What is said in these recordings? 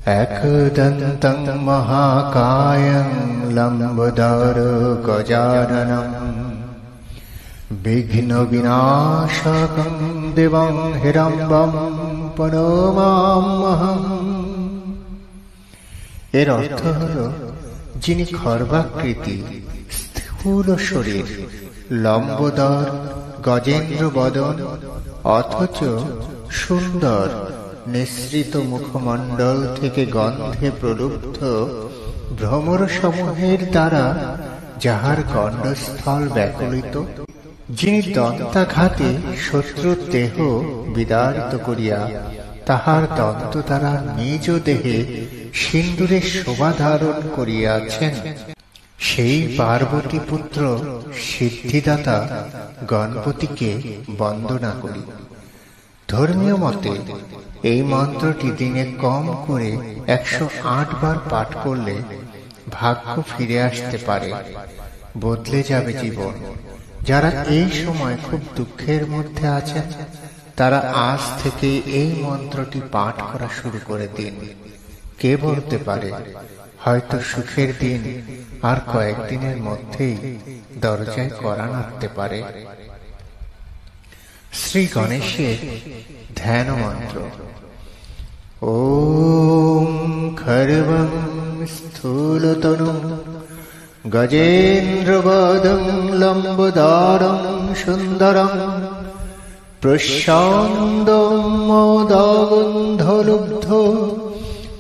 एकदन्तं महाकायं लम्बोदरो गजाननं विघ्नविनाशकं देवं हिरण्यं प्रणमाम्यहम्। এর অর্থ হল যিনি খর্বাকৃতি, স্থূল শরীর, লম্বোদর, গজেন্দ্র বদন, অথচ সুন্দর নিঃসৃত মুখমণ্ডল থেকে গন্ধে প্রলুব্ধ ভ্রমর সমূহের দ্বারা যাহার গণ্ডস্থল ব্যাকুলিত, যিনি দন্তাঘাতে শত্রুর দেহ বিদারিত করিয়া তাহার দন্ত দ্বারা নিজ দেহে সিন্দুরের শোভা ধারণ করিয়াছেন, সেই পার্বতী পুত্র সিদ্ধিদাতা গণপতিকে বন্দনা করি। ধর্মীয় মতে এই মন্ত্রটি দিনে কম করে 108 বার পাঠ করলে ভাগ্য ফিরে আসতে পারে, বদলে যাবে জীবন। যারা এই সময় খুব দুঃখের মধ্যে আছেন তারা আজ থেকে এই মন্ত্রটি পাঠ করা শুরু করে দিন। কে বলতে পারে, হয়তো সুখের দিন আর কয়েকদিনের মধ্যেই দরজায় কড়া নাড়তে পারে। শ্রী গণেশের ধ্যান মন্ত্র। ওম খর্বং স্থূলতনুং গজেন্দ্রবদং লম্বোদরং সুন্দরং প্রশান্তং মোদগন্ধলুব্ধ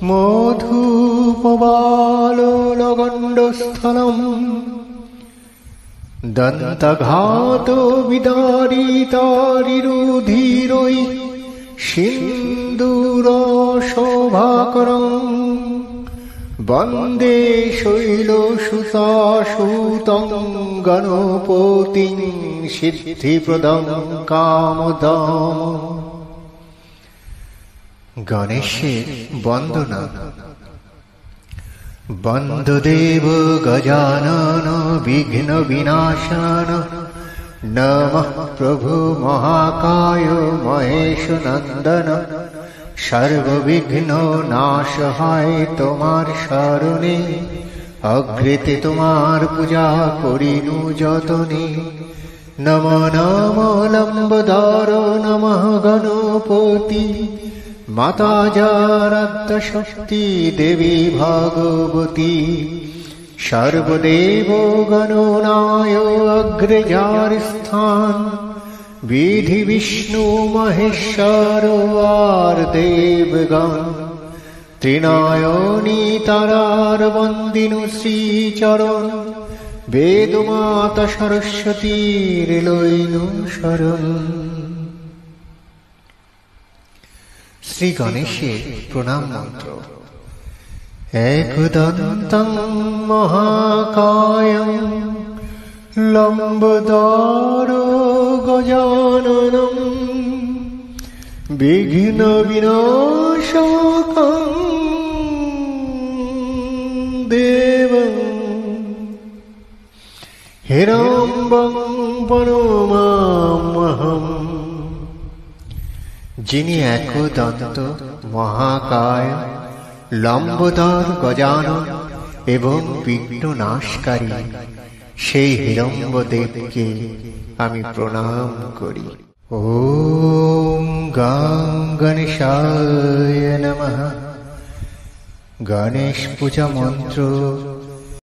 মধুপবালোলগণ্ডস্থলম দন্তঘাত বিদারিতারিরুধিরৈ সিন্দুর শোভাকরং বন্দে শৈলসুতাসুতং গণপতিং সিদ্ধিপ্রদং কামদম। গণেশের বন্দনা। বন্দদেব গজানন বিঘ্ন বিনাশন নমঃ প্রভু মহাকায় মহেশ নন্দন। সর্ববিঘ্ন নাশ হয় তোমার শরণে, অগ্রেতে তোমার পূজা করিনু যতনে। নম নম লম্বোদর নমঃ গণপতি, মাতা যারাদ্য শক্তি দেবী ভগবতী। সর্বদেব গণনায় অগ্রে যার স্থান, বিধি বিষ্ণু মহেশ্বর আর দেবগণ। ত্রিনয়নী তারার বন্দিনু শ্রীচরণ, বেদমাতা সরস্বতীর লইনু শরণ। শ্রী গণেশের প্রণাম মন্ত্র। একদন্तं মহাকায়ং লম্বোদরো গজাননং বিঘ্ন বিনাশকং দেবং হিরণ্যং প্ৰণমাম্যহम्। যিনি একদন্ত, মহাকায়, লম্বোদর, গজানন এবং বিঘ্ন নাশকারী, সেই হিরণ্যদেবকে আমি প্রণাম করি। ওম গাং গণেশায় নমঃ। গণেশ পূজা মন্ত্র